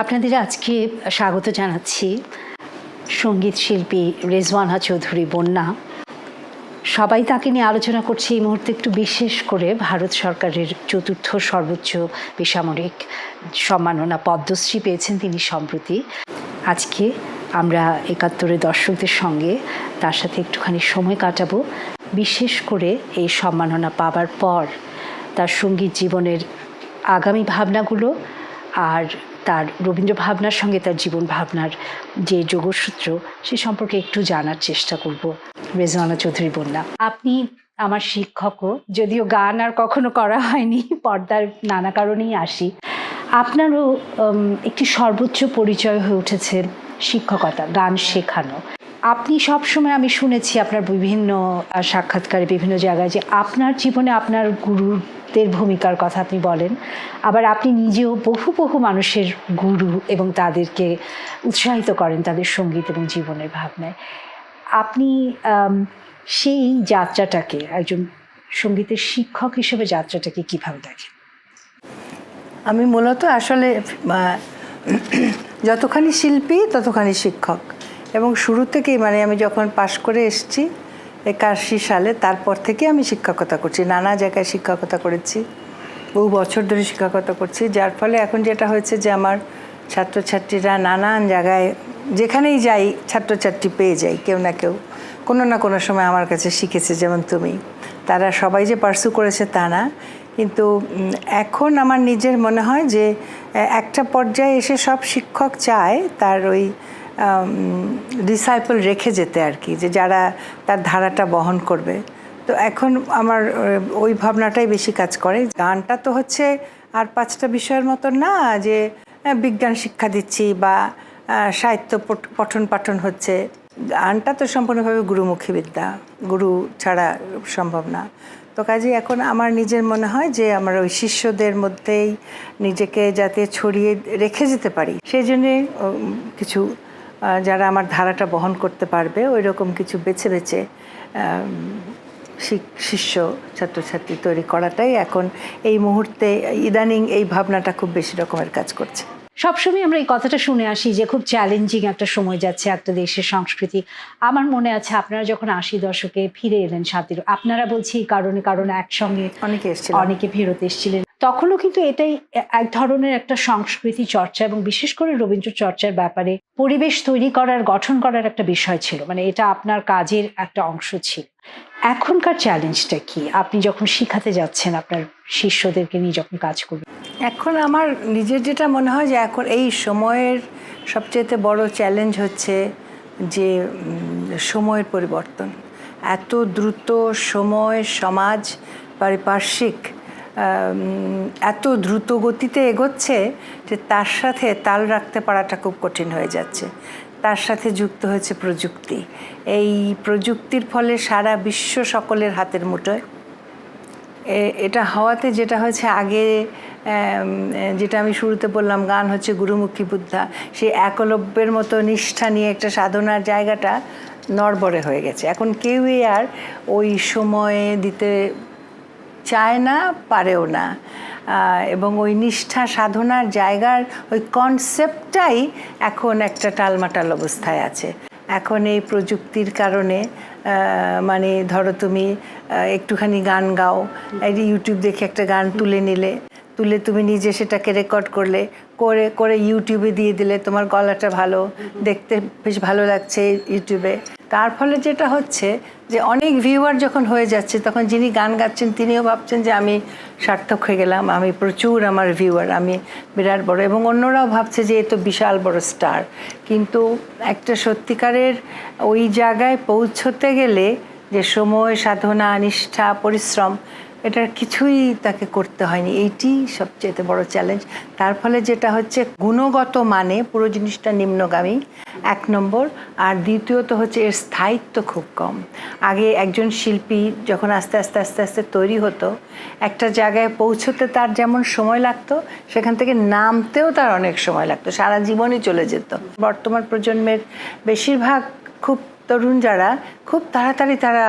আপনাদের আজকে স্বাগত জানাচ্ছি সঙ্গীত শিল্পী রেজওয়ানা চৌধুরী বন্যা। সবাই তাকে নিয়ে আলোচনা করছে এই মুহূর্তে, একটু বিশেষ করে ভারত সরকারের চতুর্থ সর্বোচ্চ বেসামরিক সম্মাননা পদ্মশ্রী পেয়েছেন তিনি সম্প্রতি। আজকে আমরা ৭১-এর দর্শকদের সঙ্গে তার সাথে একটুখানি সময় কাটাবো, বিশেষ করে এই সম্মাননা পাবার পর তার সঙ্গীত জীবনের আগামী ভাবনাগুলো আর তার রবীন্দ্র ভাবনার সঙ্গে তার জীবন ভাবনার যে যোগসূত্র সে সম্পর্কে একটু জানার চেষ্টা করব। রেজওয়ানা চৌধুরী বন্যা, আপনি আমার শিক্ষকও, যদিও গান আর কখনো করা হয়নি, পর্দার নানা কারণেই আসি। আপনারও একটি সর্বোচ্চ পরিচয় হয়ে উঠেছে শিক্ষকতা, গান শেখানো। আপনি সবসময়, আমি শুনেছি আপনার বিভিন্ন সাক্ষাৎকারে বিভিন্ন জায়গায়, যে আপনার জীবনে আপনার গুরুদের ভূমিকার কথা আপনি বলেন, আবার আপনি নিজেও বহু বহু মানুষের গুরু এবং তাদেরকে উৎসাহিত করেন তাদের সঙ্গীত এবং জীবনের ভাবনায়। আপনি সেই যাত্রাটাকে, একজন সঙ্গীতের শিক্ষক হিসেবে যাত্রাটাকে কীভাবে দেখেন? আমি মূলত আসলে যতখানি শিল্পী ততখানি শিক্ষক, এবং শুরু থেকেই আমি যখন পাশ করে এসেছি ৮১ সালে, তারপর থেকে আমি শিক্ষকতা করছি, নানা জায়গায় শিক্ষকতা করেছি, বহু বছর ধরে শিক্ষকতা করছি। যার ফলে এখন যেটা হয়েছে যে আমার ছাত্রছাত্রীরা নানান জায়গায় যেখানেই যাই ছাত্রছাত্রী পেয়ে যাই, কেউ না কেউ কোনো না কোনো সময় আমার কাছে শিখেছে। যেমন তুমি, তারা সবাই যে পার্সু করেছে তা না, কিন্তু এখন আমার নিজের মনে হয় যে একটা পর্যায়ে এসে সব শিক্ষক চায় তার ওই ডিসাইপল রেখে যেতে আর কি, যে যারা তার ধারাটা বহন করবে। তো এখন আমার ওই ভাবনাটাই বেশি কাজ করে। গানটা তো হচ্ছে আর 5টা বিষয়ের মতো না যে বিজ্ঞান শিক্ষা দিচ্ছি বা সাহিত্য পঠন পাঠন হচ্ছে। গানটা তো সম্পূর্ণভাবে গুরুমুখী বিদ্যা, গুরু ছাড়া সম্ভব না। তো কাজে এখন আমার নিজের মনে হয় যে আমার ওই শিষ্যদের মধ্যেই নিজেকে যাতে ছড়িয়ে রেখে যেতে পারি, সেই জন্যে কিছু যারা আমার ধারাটা বহন করতে পারবে ওই রকম কিছু বেছে বেছে শিষ্য ছাত্রছাত্রী তৈরি করাটাই এখন এই মুহূর্তে ইদানিং এই ভাবনাটা খুব বেশি রকমের কাজ করছে। সবসময় আমরা এই কথাটা শুনে আসি যে খুব চ্যালেঞ্জিং একটা সময় যাচ্ছে একটা দেশের সংস্কৃতি। আমার মনে আছে আপনারা যখন ৮০ দশকে ফিরে এলেন শান্তির, আপনারা বলছি এই কারণ একসঙ্গে অনেকে ফেরত এসেছিলেন, তখনও কিন্তু এটাই এক ধরনের একটা সংস্কৃতি চর্চা এবং বিশেষ করে রবীন্দ্র চর্চার ব্যাপারে পরিবেশ তৈরি করার, গঠন করার একটা বিষয় ছিল, এটা আপনার কাজের একটা অংশ ছিল। এখনকার চ্যালেঞ্জটা কি? আপনি যখন শিখাতে যাচ্ছেন আপনার শিষ্যদেরকে নিয়ে যখন কাজ করবেন, এখন আমার নিজের যেটা মনে হয় যে এখন এই সময়ের সবচেয়ে বড় চ্যালেঞ্জ হচ্ছে যে সময়ের পরিবর্তন। এত দ্রুত সময়, সমাজ, পারিপার্শ্বিক এত দ্রুত গতিতে এগোচ্ছে যে তার সাথে তাল রাখতে পারাটা খুব কঠিন হয়ে যাচ্ছে। তার সাথে যুক্ত হয়েছে প্রযুক্তি। এই প্রযুক্তির ফলে সারা বিশ্ব সকলের হাতের মুঠোয়। এটা হওয়াতে যেটা হয়েছে, আগে যেটা আমি শুরুতে বললাম, গান হচ্ছে গুরুমুখী বুদ্ধা, সেই একলব্যের মতো নিষ্ঠা নিয়ে একটা সাধনার জায়গাটা নড়বড়ে হয়ে গেছে। এখন কেউই আর ওই সময়ে দিতে চায় না, পারেও না, এবং ওই নিষ্ঠা সাধনার জায়গার ওই কনসেপ্টটাই এখন একটা টালমাটাল অবস্থায় আছে। এখন এই প্রযুক্তির কারণে ধরো তুমি একটুখানি গান গাও, ইউটিউব দেখে একটা গান তুলে তুমি নিজে সেটাকে রেকর্ড করে ইউটিউবে দিয়ে দিলে, তোমার গলাটা ভালো, দেখতে বেশ ভালো লাগছে ইউটিউবে। তার ফলে যেটা হচ্ছে যে অনেক ভিউয়ার যখন হয়ে যাচ্ছে, তখন যিনি গান গাচ্ছেন তিনিও ভাবছেন যে আমি সার্থক হয়ে গেলাম, আমি প্রচুর আমার ভিউয়ার, আমি বিরাট বড়, এবং অন্যরাও ভাবছে যে এ তো বিশাল বড় স্টার। কিন্তু একটা সত্যিকারের ওই জায়গায় পৌঁছতে গেলে যে সময়, সাধনা, নিষ্ঠা, পরিশ্রম, এটার কিছুই তাকে করতে হয়নি। এইটি সবচেয়ে বড় চ্যালেঞ্জ। তার ফলে যেটা হচ্ছে গুণগত মানে পুরো জিনিসটা নিম্নগামী, 1 নম্বর। আর দ্বিতীয়ত হচ্ছে এর স্থায়িত্ব খুব কম। আগে একজন শিল্পী যখন আস্তে আস্তে তৈরি হতো, একটা জায়গায় পৌঁছতে তার যেমন সময় লাগতো, সেখান থেকে নামতেও তার অনেক সময় লাগতো, সারা জীবনই চলে যেত। বর্তমান প্রজন্মের বেশিরভাগ খুব তরুণ যারা, খুব তাড়াতাড়ি তারা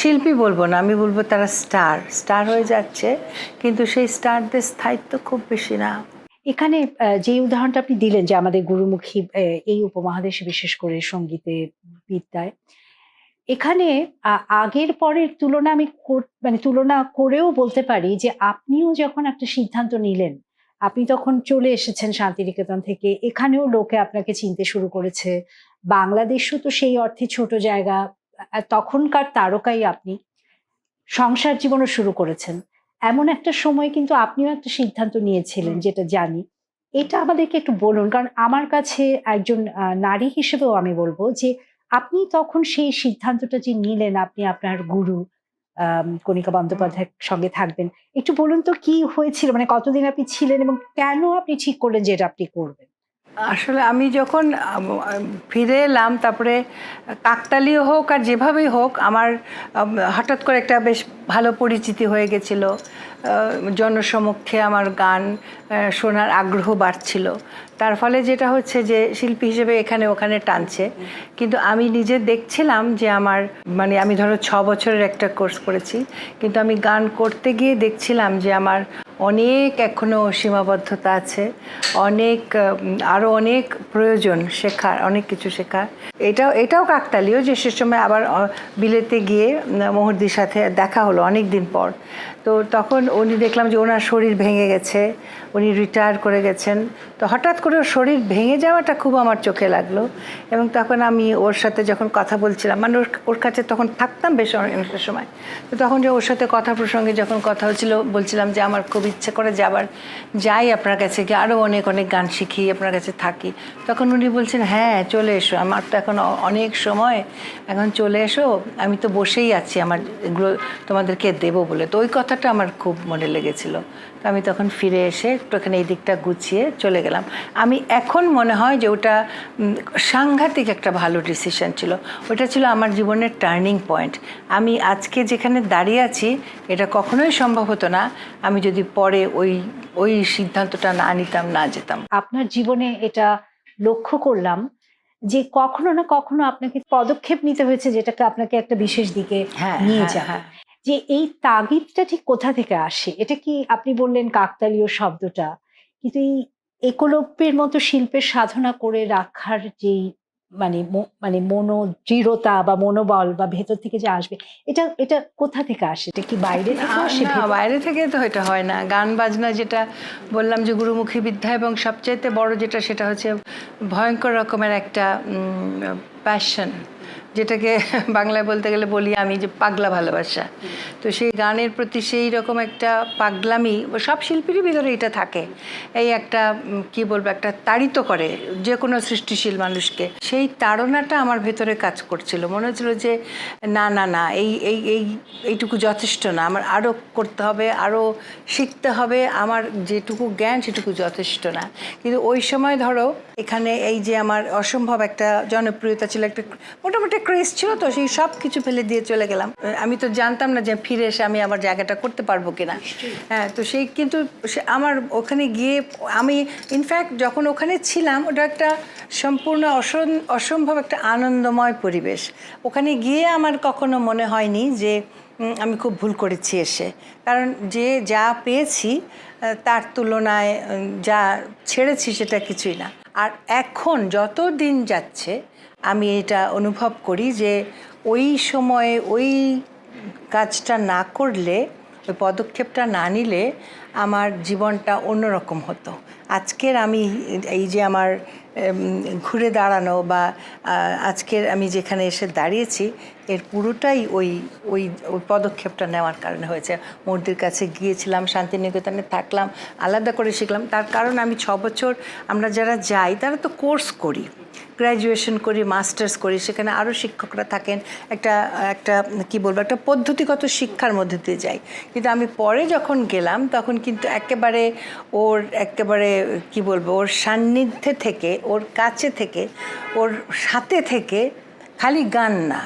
শিল্পী বলবো না, আমি বলবো তারা স্টার হয়ে যাচ্ছে, কিন্তু সেই স্টারদের স্থায়িত্ব খুব বেশি না। এখানে যে উদাহরণটা আপনি দিলেন যে আমাদের গুরুমুখী এই উপমহাদেশে বিশেষ করে সঙ্গীতে, বিদ্যায়, এখানে আগের পরের তুলনা আমি মানে তুলনা করেও বলতে পারি যে আপনিও যখন একটা সিদ্ধান্ত নিলেন, আপনি তখন চলে এসেছেন শান্তিনিকেতন থেকে। এখানেও লোকে আপনাকে চিনতে শুরু করেছে। বাংলাদেশও তো সেই অর্থে ছোট জায়গা। তখনকার তারকাই আপনি। সংসার জীবনও শুরু করেছেন। এমন একটা সময় কিন্তু আপনিও একটা সিদ্ধান্ত নিয়েছিলেন যেটা জানি। এটা আমাদেরকে একটু বলুন। কারণ আমার কাছে একজন নারী হিসেবেও আমি বলব যে আপনি তখন সেই সিদ্ধান্তটা যে নিলেন আপনি আপনার গুরু কণিকা বন্দ্যোপাধ্যায়ের সঙ্গে থাকবেন। একটু বলুন তো কি হয়েছিল? মানে কতদিন আপনি ছিলেন এবং কেন আপনি ঠিক করলেন যে এটা আপনি করবেন? আসলে আমি যখন ফিরে এলাম, তারপরে কাকতালীয় হোক আর যেভাবেই হোক, আমার হঠাৎ করে একটা বেশ ভালো পরিচিতি হয়ে গেছিল। জনসমক্ষে আমার গান শোনার আগ্রহ বাড়ছিল। তার ফলে যেটা হচ্ছে যে শিল্পী হিসেবে এখানে ওখানে টানছে, কিন্তু আমি নিজে দেখছিলাম যে আমার মানে আমি ধরো 6 বছরের একটা কোর্স করেছি, কিন্তু আমি গান করতে গিয়ে দেখছিলাম যে আমার অনেক এখনও সীমাবদ্ধতা আছে, অনেক আরও অনেক প্রয়োজন শেখার, অনেক কিছু শেখার। এটাও কাকতালীয় যে সে সময় আবার বিলেতে গিয়ে মুহুর্দির সাথে দেখা হলো অনেক দিন পর। তো তখন উনি দেখলাম যে ওনার শরীর ভেঙে গেছে, উনি রিটায়ার করে গেছেন। তো হঠাৎ করে ওর শরীর ভেঙে যাওয়াটা খুব আমার চোখে লাগলো। এবং তখন আমি ওর সাথে যখন কথা বলছিলাম, মানে ওর কাছে তখন থাকতাম বেশ অনেকটা সময়, তো তখন যে ওর সাথে কথা প্রসঙ্গে যখন কথা হচ্ছিল, বলছিলাম যে আমার খুব ইচ্ছে করে যাই আপনার কাছে গিয়ে আরও অনেক অনেক গান শিখি, আপনার কাছে থাকি। তখন উনি বলছেন, হ্যাঁ চলে এসো, আমার তো এখন অনেক সময়, এখন চলে এসো, আমি তো বসেই আছি, আমার এগুলো তোমাদেরকে দেবো বলে। তো ওই কথাটা আমার খুব মনে লেগেছিল। তো আমি তখন ফিরে এসে একটুখানি এই দিকটা গুছিয়ে চলে গেলাম। আমি এখন মনে হয় যে ওটা সাংঘাতিক একটা ভালো ডিসিশন ছিল। ওটা ছিল আমার জীবনের টার্নিং পয়েন্ট। আমি আজকে যেখানে দাঁড়িয়ে আছি এটা কখনোই সম্ভব হতো না আমি যদি পরে ওই সিদ্ধান্তটা না নিতাম, না যেতাম। আপনার জীবনে এটা লক্ষ্য করলাম যে কখনো না কখনো আপনাকে পদক্ষেপ নিতে হয়েছে যেটাকে আপনাকে একটা বিশেষ দিকে হ্যাঁ, নিয়ে হ্যাঁ, যাবে। হ্যাঁ। যে এই তাগিদটা ঠিক কোথা থেকে আসে? এটা কি আপনি বললেন কাকতালীয় শব্দটা, কিন্তু এই একলব্যের মতো শিল্পের সাধনা করে রাখার যেই মানে মানে মনোদৃঢ়তা বা মনোবল বা ভেতর থেকে যে আসবে, এটা এটা কোথা থেকে আসে? এটা কি বাইরে থেকে আসে? না, বাইরে থেকে তো এটা হয় না। গান বাজনা যেটা বললাম যে গুরুমুখী বিদ্যা, এবং সবচাইতে বড় যেটা সেটা হচ্ছে ভয়ঙ্কর রকমের একটা প্যাশন, যেটাকে বাংলায় বলতে গেলে বলি আমি যে পাগলা ভালোবাসা। তো সেই গানের প্রতি সেই রকম একটা পাগলামি সব শিল্পীরই ভিতরে এটা থাকে। এই একটা কি বলবো, একটা তাড়িত করে যে কোনো সৃষ্টিশীল মানুষকে। সেই তাড়নাটা আমার ভেতরে কাজ করছিল। মনে হচ্ছিল যে না না না, এইটুকু যথেষ্ট না, আমার আরও করতে হবে, আরও শিখতে হবে, আমার যেটুকু জ্ঞান সেটুকু যথেষ্ট না। কিন্তু ওই সময় ধরো এখানে এই যে আমার অসম্ভব একটা জনপ্রিয়তা ছিল, একটা মোটামুটি ক্রেজ ছিল, তো সেই সব কিছু ফেলে দিয়ে চলে গেলাম। আমি তো জানতাম না যে ফিরে এসে আমি আমার জায়গাটা করতে পারবো কিনা। হ্যাঁ, তো সেই কিন্তু আমার ওখানে গিয়ে আমি ইনফ্যাক্ট যখন ওখানে ছিলাম ওটা একটা সম্পূর্ণ অসম্ভব একটা আনন্দময় পরিবেশ। ওখানে গিয়ে আমার কখনো মনে হয়নি যে আমি খুব ভুল করেছি এসে, কারণ যে যা পেয়েছি তার তুলনায় যা ছেড়েছি সেটা কিছুই না। আর এখন যত দিন যাচ্ছে আমি এটা অনুভব করি যে ওই সময়ে ওই কাজটা না করলে, ওই পদক্ষেপটা না নিলে আমার জীবনটা অন্যরকম হতো। আজকের আমি এই যে আমার ঘুরে দাঁড়ানো বা আজকের আমি যেখানে এসে দাঁড়িয়েছি এর পুরোটাই ওই ওই ওই পদক্ষেপটা নেওয়ার কারণে হয়েছে। মূর্তির কাছে গিয়েছিলাম, শান্তিনিকেতনে থাকলাম, আলাদা করে শিখলাম। তার কারণ আমি 6 বছর আমরা যারা যাই তারা তো কোর্স করি, গ্র্যাজুয়েশন করি, মাস্টার্স করি, সেখানে আরও শিক্ষকরা থাকেন, একটা একটা কী বলবো, একটা পদ্ধতিগত শিক্ষার মধ্যে দিয়ে যাই। কিন্তু আমি পরে যখন গেলাম তখন কিন্তু একেবারে কী বলবো, ওর সান্নিধ্যে থেকে, ওর কাছে থেকে, ওর সাথে থেকে, খালি গান না,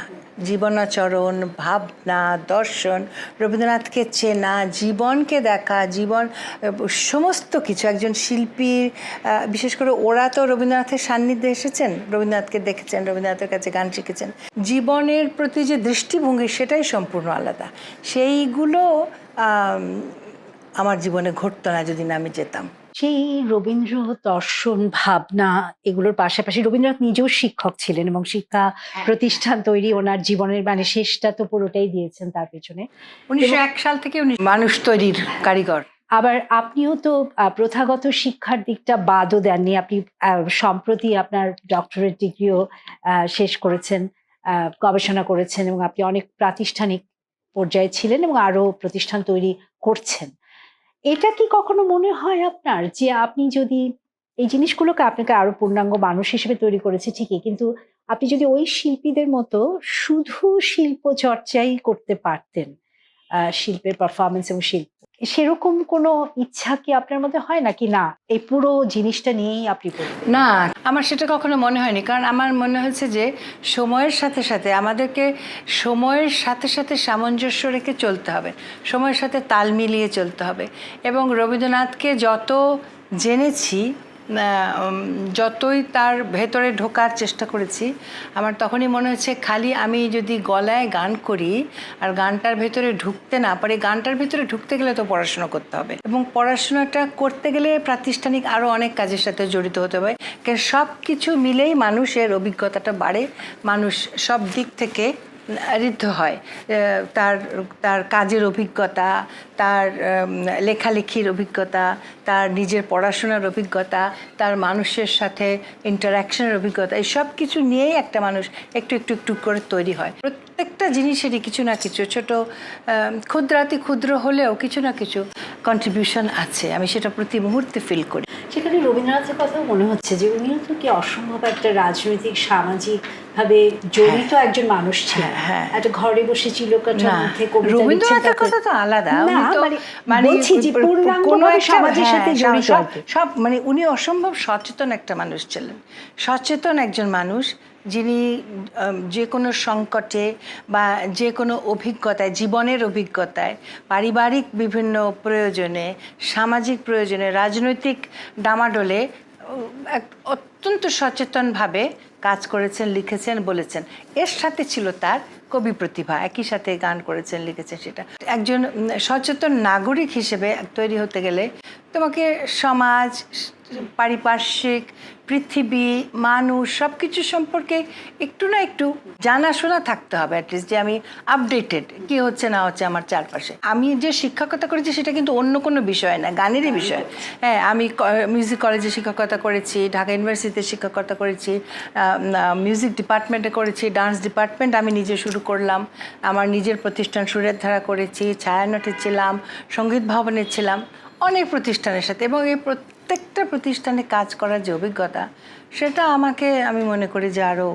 জীবনাচরণ, ভাবনা, দর্শন, রবীন্দ্রনাথকে চেনা, জীবনকে দেখা, জীবন সমস্ত কিছু। একজন শিল্পীর বিশেষ করে ওরা তো রবীন্দ্রনাথের সান্নিধ্যে এসেছেন, রবীন্দ্রনাথকে দেখেছেন, রবীন্দ্রনাথের কাছে গান শিখেছেন। জীবনের প্রতি যে দৃষ্টিভঙ্গি সেটাই সম্পূর্ণ আলাদা। সেইগুলো আমার জীবনে ঘটতো না যদি না আমি যেতাম। সেই রবীন্দ্র দর্শন ভাবনা এগুলোর পাশাপাশি রবীন্দ্রনাথ নিজেও শিক্ষক ছিলেন এবং শিক্ষা প্রতিষ্ঠান তৈরি ওনার জীবনের মানে শেষটা তো পুরোটাই দিয়েছেন তার পেছনে। 1901 সাল থেকে উনি মানুষ তৈরির কারিগর। আবার আপনিও তো প্রথাগত শিক্ষার দিকটা বাদও দেননি। আপনি সম্প্রতি আপনার ডক্টরেট ডিগ্রিও শেষ করেছেন, গবেষণা করেছেন এবং আপনি অনেক প্রাতিষ্ঠানিক পর্যায়ে ছিলেন এবং আরো প্রতিষ্ঠান তৈরি করছেন। এটা কি কখনো মনে হয় আপনার যে আপনি যদি এই জিনিসগুলোকে আপনাকে আরো পূর্ণাঙ্গ মানুষ হিসেবে তৈরি করেছে ঠিকই, কিন্তু আপনি যদি ওই শিল্পীদের মতো শুধু শিল্প চর্চাই করতে পারতেন, শিল্পের পারফরমেন্স এবং শিল্প, সেরকম কোনো ইচ্ছা কি আপনার মধ্যে হয় নাকি না এই পুরো জিনিসটা নিয়েই আপনি পড়বেন? না, আমার সেটা কখনো মনে হয়নি, কারণ আমার মনে হয়েছে যে সময়ের সাথে সাথে আমাদেরকে সময়ের সাথে সাথে সামঞ্জস্য রেখে চলতে হবে, সময়ের সাথে তাল মিলিয়ে চলতে হবে। এবং রবীন্দ্রনাথকে যত জেনেছি, যতই তার ভেতরে ঢোকার চেষ্টা করেছি, আমার তখনই মনে হচ্ছে খালি আমি যদি গলায় গান করি আর গানটার ভেতরে ঢুকতে না পারি, গানটার ভেতরে ঢুকতে গেলে তো পড়াশোনা করতে হবে, এবং পড়াশোনাটা করতে গেলে প্রাতিষ্ঠানিক আরও অনেক কাজের সাথে জড়িত হতে হবে। কারণ সব কিছু মিলেই মানুষের অভিজ্ঞতাটা বাড়ে, মানুষ সব দিক থেকে ঋদ্ধ হয়। তার তার কাজের অভিজ্ঞতা, তার লেখালেখির অভিজ্ঞতা, তার নিজের পড়াশোনার অভিজ্ঞতা, তার মানুষের সাথে ইন্টারাকশনের অভিজ্ঞতা, এই সব কিছু নিয়েই একটা মানুষ একটু একটু একটু করে তৈরি হয়। প্রত্যেকটা জিনিসেরই কিছু না কিছু ছোট ক্ষুদ্রাতি ক্ষুদ্র হলেও কিছু না কিছু কন্ট্রিবিউশন আছে, আমি সেটা প্রতি মুহূর্তে ফিল করি। সেখানে রবীন্দ্রনাথের কথাও মনে হচ্ছে যে উনিও তো কি অসম্ভব একটা রাজনৈতিক সামাজিক ভাবে জড়িত একজন মানুষ ছিলেন। একটা ঘরে বসে চিলকাঠার মধ্যে কবিতা লিখছেন। রবীন্দ্রনাথের কথা তো আলাদা, উনি তো মানে বলছি যে পূর্ণাঙ্গভাবে সমাজের সাথে জড়িত সব, মানে উনি অসম্ভব সচেতন একটা মানুষ ছিলেন, সচেতন একজন মানুষ, যিনি যে কোনো সংকটে বা যে কোনো অভিজ্ঞতায়, জীবনের অভিজ্ঞতায়, পারিবারিক বিভিন্ন প্রয়োজনে, সামাজিক প্রয়োজনে, রাজনৈতিক ডামাডোলে অত্যন্ত সচেতনভাবে কাজ করেছেন, লিখেছেন, বলেছেন। এর সাথে ছিল তার কবি প্রতিভা, একই সাথে গান করেছেন, লিখেছেন। সেটা একজন সচেতন নাগরিক হিসেবে তৈরি হতে গেলে তোমাকে সমাজ, পারিপার্শ্বিক, পৃথিবী, মানুষ সব কিছু সম্পর্কে একটু না একটু জানাশোনা থাকতে হবে, অ্যাটলিস্ট যে আমি আপডেটেড কী হচ্ছে না হচ্ছে আমার চারপাশে। আমি যে শিক্ষকতা করেছি সেটা কিন্তু অন্য কোনো বিষয় না, গানেরই বিষয়। হ্যাঁ, আমি মিউজিক কলেজে শিক্ষকতা করেছি, ঢাকা ইউনিভার্সিটিতে শিক্ষকতা করেছি, মিউজিক ডিপার্টমেন্টে করেছি, ডান্স ডিপার্টমেন্ট আমি নিজে শুরু করলাম, আমার নিজের প্রতিষ্ঠান সুরের ধারা করেছি, ছায়ানটে ছিলাম, সঙ্গীত ভবনে ছিলাম, অনেক প্রতিষ্ঠানের সাথে। এবং এই প্রত্যেকটা প্রতিষ্ঠানে কাজ করার যে অভিজ্ঞতা, সেটা আমাকে, আমি মনে করি যে আরো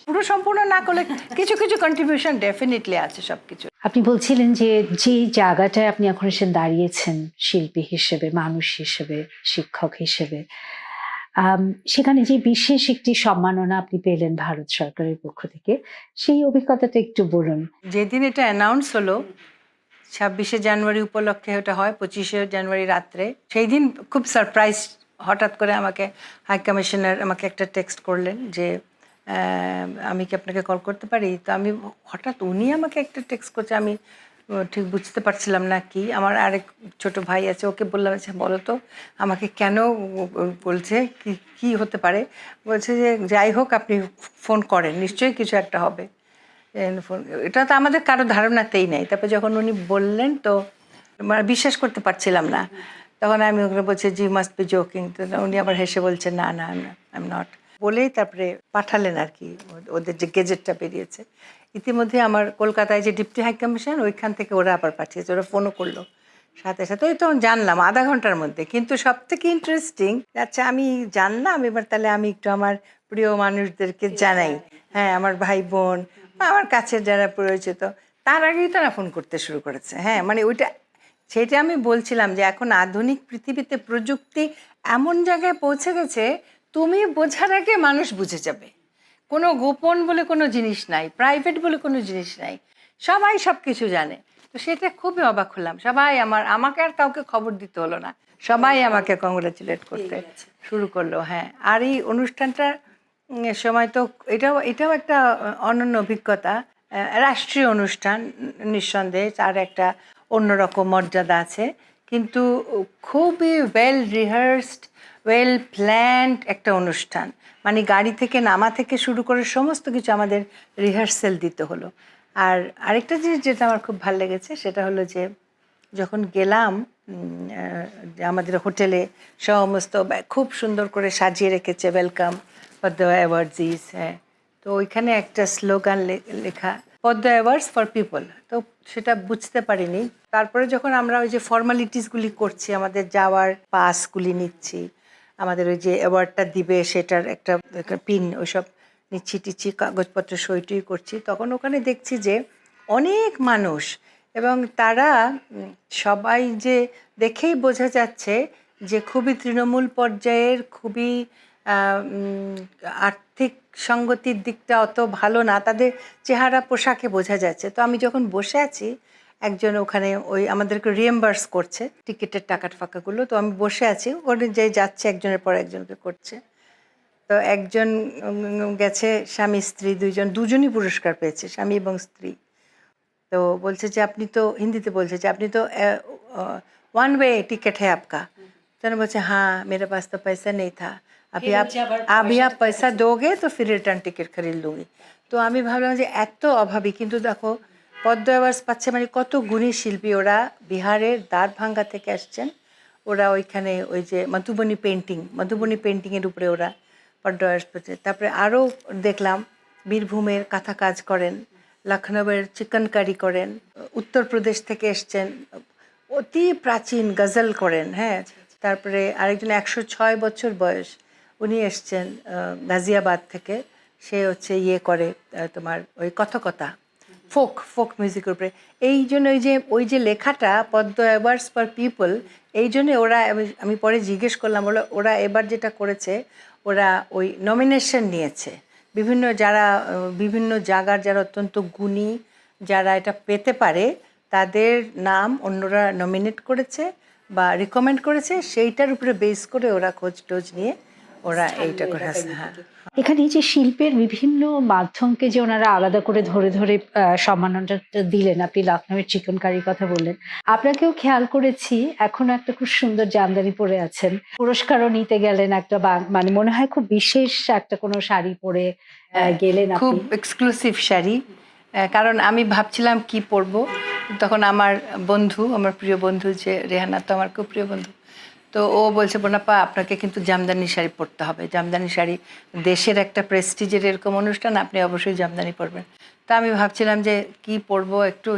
পুরো সম্পূর্ণ না করলে কিছু কিছু কন্ট্রিবিউশন ডেফিনেটলি আছে সবকিছু। আপনি বলছিলেন যে যে জায়গাটায় আপনি এখন এসে দাঁড়িয়েছেন শিল্পী হিসেবে, মানুষ হিসেবে, শিক্ষক হিসেবে, সেখানে যে বিশেষ একটি সম্মাননা আপনি পেলেন ভারত সরকারের পক্ষ থেকে, সেই অভিজ্ঞতাটা একটু বলুন। যেদিন এটা অ্যানাউন্স হলো 26শে জানুয়ারি উপলক্ষে, ওটা হয় 25শে জানুয়ারি রাত্রে, সেই দিন খুব সারপ্রাইজ, হঠাৎ করে আমাকে হাই কমিশনার আমাকে একটা টেক্সট করলেন যে আমি কি আপনাকে কল করতে পারি। তো আমি হঠাৎ, উনি আমাকে একটা টেক্সট করছে, আমি ঠিক বুঝতে পারছিলাম না কি। আমার আরেক ছোট ভাই আছে, ওকে বললাম আচ্ছা বলো তো আমাকে কেন বলছে, কি হতে পারে। বলছে যে যাই হোক আপনি ফোন করেন, নিশ্চয়ই কিছু একটা হবে। এটা তো আমাদের কারো ধারণাতেই নেই। তারপর যখন উনি বললেন তো বিশ্বাস করতে পারছিলাম না। তখন আমি ওখানে বলছি জি মাস্ট বি জোকিং। তো উনি আবার হেসে বলছেন না না আই এম নট, বলেই তারপরে পাঠালেন আর কি, ওদের যে গেজেটটা বেরিয়েছে। ইতিমধ্যে আমার কলকাতায় যে ডিপটি হাই কমিশন, ওইখান থেকে ওরা আবার পাঠিয়েছে, ওরা ফোনও করলো সাথে সাথে। ওই তখন জানলাম আধা ঘন্টার মধ্যে। কিন্তু সব থেকে ইন্টারেস্টিং, আচ্ছা আমি জানলাম, এবার তাহলে আমি একটু আমার প্রিয় মানুষদেরকে জানাই, হ্যাঁ আমার ভাই বোন, আমার কাছের যারা পরিচিত, তার আগেই তারা ফোন করতে শুরু করেছে। হ্যাঁ, মানে সেটা আমি বলছিলাম যে এখন আধুনিক পৃথিবীতে প্রযুক্তি এমন জায়গায় পৌঁছে গেছে, তুমি বোঝার আগে মানুষ বুঝে যাবে। কোনো গোপন বলে কোনো জিনিস নাই, প্রাইভেট বলে কোনো জিনিস নাই, সবাই সব কিছু জানে। তো সেটা খুবই অবাক হলাম। সবাই আমাকে আর কাউকে খবর দিতে হলো না, সবাই আমাকে কংগ্রাচুলেট করতে শুরু করলো। হ্যাঁ, আর এই অনুষ্ঠানটার সময় তো এটাও একটা অনন্য অভিজ্ঞতা। রাষ্ট্রীয় অনুষ্ঠান, নিঃসন্দেহে তার একটা অন্যরকম মর্যাদা আছে, কিন্তু খুবই ওয়েল রিহার্সড, ওয়েল প্ল্যান্ড একটা অনুষ্ঠান। মানে গাড়ি থেকে নামা থেকে শুরু করে সমস্ত কিছু আমাদের রিহার্সেল দিতে হলো। আর আরেকটা জিনিস যেটা আমার খুব ভালো লেগেছে সেটা হলো যে যখন গেলাম আমাদের হোটেলে সমস্ত খুব সুন্দর করে সাজিয়ে রেখেছে, ওয়েলকাম পদ্মা অ্যাওয়ার্ডস। হ্যাঁ, তো ওইখানে একটা স্লোগান লেখা, পদ্মা অ্যাওয়ার্ডস ফর পিপল। তো সেটা বুঝতে পারিনি। তারপরে যখন আমরা ওই যে ফর্মালিটিসগুলি করছি, আমাদের যাওয়ার পাসগুলি নিচ্ছি, আমাদের ওই যে অ্যাওয়ার্ডটা দিবে সেটার একটা পিন ওইসব নিচ্ছি টিচ্ছি, কাগজপত্র সইটই করছি, তখন ওখানে দেখছি যে অনেক মানুষ, এবং তারা সবাই যে দেখেই বোঝা যাচ্ছে যে খুবই তৃণমূল পর্যায়ের, খুবই আর্থিক সঙ্গতির দিকটা অত ভালো না, তাদের চেহারা পোশাকে বোঝা যাচ্ছে। তো আমি যখন বসে আছি, একজন ওখানে ওই আমাদেরকে রিএম্বার্স করছে টিকিটের টাকার ফাঁকাগুলো, তো আমি বসে আছি, ওখানে যে যাচ্ছে একজনের পর একজনকে করছে। তো একজন গেছে, স্বামী স্ত্রী দুজনই পুরস্কার পেয়েছে, স্বামী এবং স্ত্রী। তো বলছে যে আপনি তো, হিন্দিতে বলছে যে আপনি তো वन वे टिकट है आपका। तो उन्होंने बोलছে हाँ मेरे पास तो पैसा नहीं था, अभी आप पैसा दोगे तो फिर रिटर्न टिकट खरीद लूँगी। তো আমি ভাবলাম যে এত অভাবী, কিন্তু দেখো পদ্মা অ্যাওয়ার্ডস পাচ্ছে, মানে কত গুণী শিল্পী। ওরা বিহারের দ্বারভাঙ্গা থেকে আসছেন, ওরা ওইখানে ওই যে মধুবনী পেন্টিংয়ের উপরে ওরা পদ্মা অ্যাওয়ার্ডস পেয়েছে। তারপরে আরও দেখলাম বীরভূমের কাঁথা কাজ করেন, লখনৌয়ের চিকনকারি করেন, উত্তরপ্রদেশ থেকে এসছেন, অতি প্রাচীন গজল করেন। হ্যাঁ, তারপরে আরেকজন 106 বছর বয়স, উনি এসছেন গাজিয়াবাদ থেকে, সে হচ্ছে ইয়ে করে তোমার ওই কথকতা, ফোক মিউজিকের উপরে। এই জন্য ওই যে লেখাটা পদ্মা অ্যাওয়ার্ডস ফর পিপল, এই জন্যে ওরা, আমি পরে জিজ্ঞেস করলাম, ওরা এবার যেটা করেছে, ওরা ওই নমিনেশন নিয়েছে বিভিন্ন জায়গার যারা অত্যন্ত গুণী, যারা এটা পেতে পারে, তাদের নাম অন্যরা নমিনেট করেছে বা রিকমেন্ড করেছে, সেইটার উপরে বেস করে ওরা খোঁজ টোজ নিয়ে ওরা এইটা করে। হ্যাঁ, এখানে যে শিল্পের বিভিন্ন মাধ্যমকে যে ওনারা আলাদা করে ধরে ধরে সম্মাননাটা দিলেন, আপনি লখনৌয়ের চিকনকারির কথা বললেন, আপনাকেও খেয়াল করেছি এখনো একটা খুব সুন্দর জামদানি পরে আছেন, পুরস্কারও নিতে গেলেন একটা, মানে মনে হয় খুব বিশেষ একটা কোনো শাড়ি পরে গেলেন খুব আপনি। এক্সক্লুসিভ শাড়ি, কারণ আমি ভাবছিলাম কি পরবো, তখন আমার প্রিয় বন্ধু যে রেহানা, তো আমার খুব প্রিয় বন্ধু, তো ও বলছে বোনাপা আপনাকে কিন্তু জামদানি শাড়ি পরতে হবে, জামদানি শাড়ি দেশের একটা প্রেস্টিজের এরকম অনুষ্ঠান, আপনি অবশ্যই জামদানি পরবেন। তা আমি ভাবছিলাম যে কি পরবো একটু,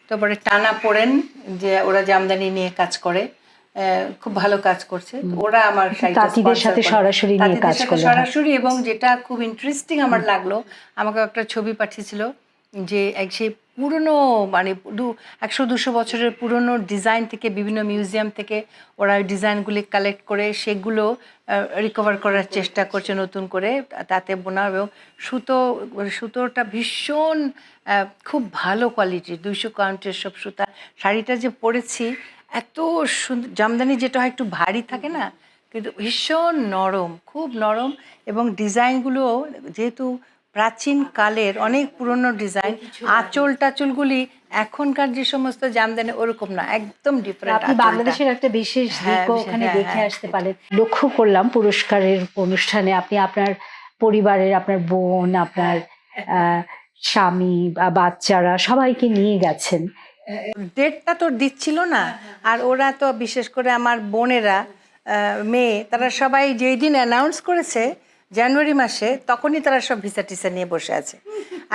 তো পরে টানা পড়েন যে ওরা জামদানি নিয়ে কাজ করে, খুব ভালো কাজ করছে, ওরা আমার তাঁতিদের সাথে সরাসরি নিয়ে কাজ করে সরাসরি। এবং যেটা খুব ইন্টারেস্টিং আমার লাগলো, আমাকে একটা ছবি পাঠিয়েছিল যে সেই পুরনো, মানে 100-200 বছরের পুরনো ডিজাইন থেকে, বিভিন্ন মিউজিয়াম থেকে ওরা ওই ডিজাইনগুলি কালেক্ট করে সেগুলো রিকভার করার চেষ্টা করছে নতুন করে, তাতে বোনা। এবং সুতোটা ভীষণ খুব ভালো কোয়ালিটির, 200 কাউন্টের সব সুতা। শাড়িটা যে পরেছি এত সুন্দর, জামদানি যেটা হয় একটু ভারী থাকে না, কিন্তু ভীষণ নরম, খুব নরম, এবং ডিজাইনগুলো যেহেতু প্রাচীন কালের অনেক পুরনো ডিজাইন, আঁচলগুলি এখনকার যে সমস্ত জামদানি ওরকম না, একদম ডিফারেন্ট। আপনি বাংলাদেশের একটা বিশেষ দিকও ওখানে দেখে আসতে পারেন। লক্ষ্য করলাম পুরস্কারের অনুষ্ঠানে আপনি আপনার পরিবারের, আপনার বোন, আপনার স্বামী বা বাচ্চারা সবাইকে নিয়ে গেছেন। ডেটটা তো দিচ্ছিল না, আর ওরা তো বিশেষ করে আমার বোনেরা, মেয়ে, তারা সবাই যেই দিন অ্যানাউন্স করেছে জানুয়ারি মাসে, তখনই তারা সব ভিসা টিসা নিয়ে বসে আছে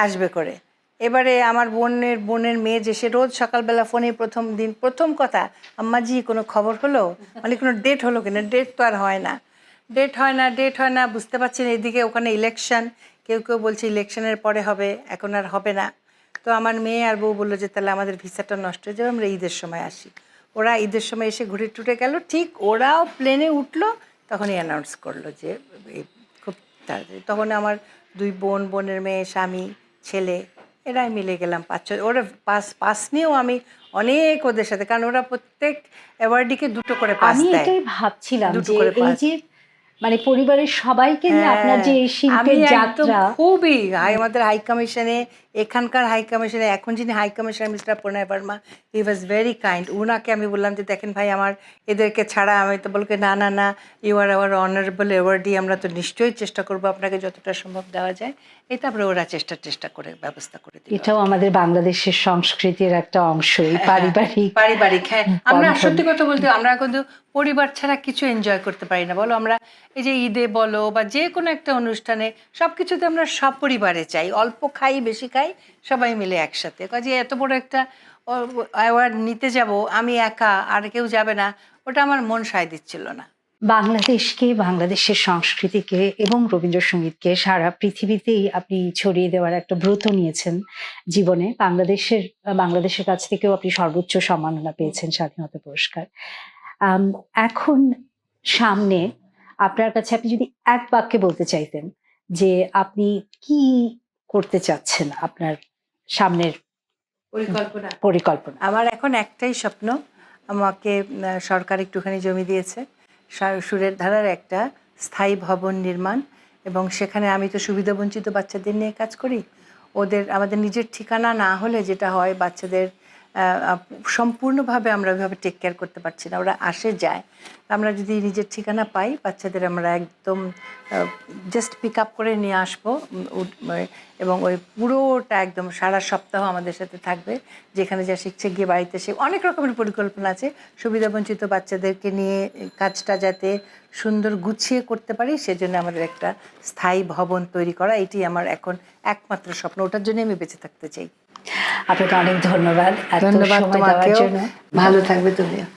আসবে করে। এবারে আমার বোনের মেয়ে যে, সে রোজ সকালবেলা ফোনে প্রথম কথা, আম্মাজি কোনো খবর হলো, মানে কোনো ডেট হলো কিনা। ডেট তো আর হয় না, বুঝতে পারছি না। এদিকে ওখানে ইলেকশন, কেউ বলছে ইলেকশনের পরে হবে, এখন আর হবে না। তো আমার মেয়ে আর বউ বললো যে তাহলে আমাদের ভিসাটা নষ্ট হয়ে যাবে, আমরা ঈদের সময় আসি। ওরা ঈদের সময় এসে ঘুরে টুরে গেল, ঠিক ওরাও প্লেনে উঠলো, তখনই অ্যানাউন্স করলো যে খুব তাড়াতাড়ি। তখন আমার 2 বোনের মেয়ে, স্বামী, ছেলে, এরাই মিলে গেলাম 5-6। ওরা পাস নিয়েও আমি অনেক ওদের সাথে, কারণ ওরা প্রত্যেক অ্যাওয়ার্ডিকে 2টো করে পাস দেয়। আমি এটাই ভাবছিলাম যে এই যে মানে পরিবারের সবাইকে নিয়ে আপনার যে এই শিল্পের যাত্রা, খুবই আমাদের হাই কমিশনে এখানকার হাই কমিশনার, এখন যিনি high commissioner mister Pranay Verma, he was very kind. ওনাকে আমি বললাম যে দেখেন ভাই, আমার এদেরকে ছাড়া, আমি তো বলকে না না না, you are our honourable awardee, আমরা তো নিশ্চয়ই চেষ্টা করবো আপনাকে যতটা সম্ভব দেওয়া যায়। এই তারপরে ওরা চেষ্টা করে ব্যবস্থা করে দিল। এটাও আমাদের বাংলাদেশের সংস্কৃতির একটা অংশ, এই পারিবারিক, হ্যাঁ। আমরা বন্ধন। সত্যি কথা বলতে আমরা কিন্তু পরিবার ছাড়া কিছু এনজয় করতে পারি না, বলো। আমরা এই যে ঈদে বলো বা যে কোনো একটা অনুষ্ঠানে সব কিছুতে আমরা সব পরিবারে চাই, অল্প খাই বেশি খাই সবাই মিলে একসাথে। কাজে এত বড় একটা অ্যাওয়ার্ড নিতে যাব আমি একা, আর কেউ যাবে না, ওটা আমার মন সায় দিচ্ছিল না। বাংলাদেশকে, বাংলাদেশের সংস্কৃতিকে এবং রবীন্দ্রসঙ্গীতকে সারা পৃথিবীতেই আপনি ছড়িয়ে দেওয়ার একটা ব্রত নিয়েছেন জীবনে। বাংলাদেশের কাছ থেকেও আপনি সর্বোচ্চ সম্মাননা পেয়েছেন, স্বাধীনতা পুরস্কার। এখন সামনে আপনার কাছে, আপনি যদি এক বাক্যে বলতে চাইতেন যে আপনি কি করতে চাচ্ছেন, আপনার সামনের পরিকল্পনা। আমার এখন একটাই স্বপ্ন, আমাকে সরকার একটুখানি জমি দিয়েছে, সুরের ধারার একটা স্থায়ী ভবন নির্মাণ, এবং সেখানে আমি তো সুবিধাবঞ্চিত বাচ্চাদের নিয়ে কাজ করি। আমাদের নিজের ঠিকানা না হলে যেটা হয়, বাচ্চাদের সম্পূর্ণভাবে আমরা ওইভাবে টেক কেয়ার করতে পারছি না, ওরা আসে যায়। আমরা যদি নিজের ঠিকানা পাই, বাচ্চাদের আমরা একদম জাস্ট পিক আপ করে নিয়ে আসবো, এবং ওই পুরোটা একদম সারা সপ্তাহ আমাদের সাথে থাকবে, যেখানে যা শিখছে গিয়ে বাড়িতে সে অনেক রকমের পরিকল্পনা আছে। সুবিধাবঞ্চিত বাচ্চাদেরকে নিয়ে কাজটা যাতে সুন্দর গুছিয়ে করতে পারি, সেজন্য আমাদের একটা স্থায়ী ভবন তৈরি করা, এটি আমার এখন একমাত্র স্বপ্ন, ওটার জন্য আমি বেঁচে থাকতে চাই। আপনাকে অনেক ধন্যবাদ ধন্যবাদ তোমাকেও, ভালো থাকবে তুমিও।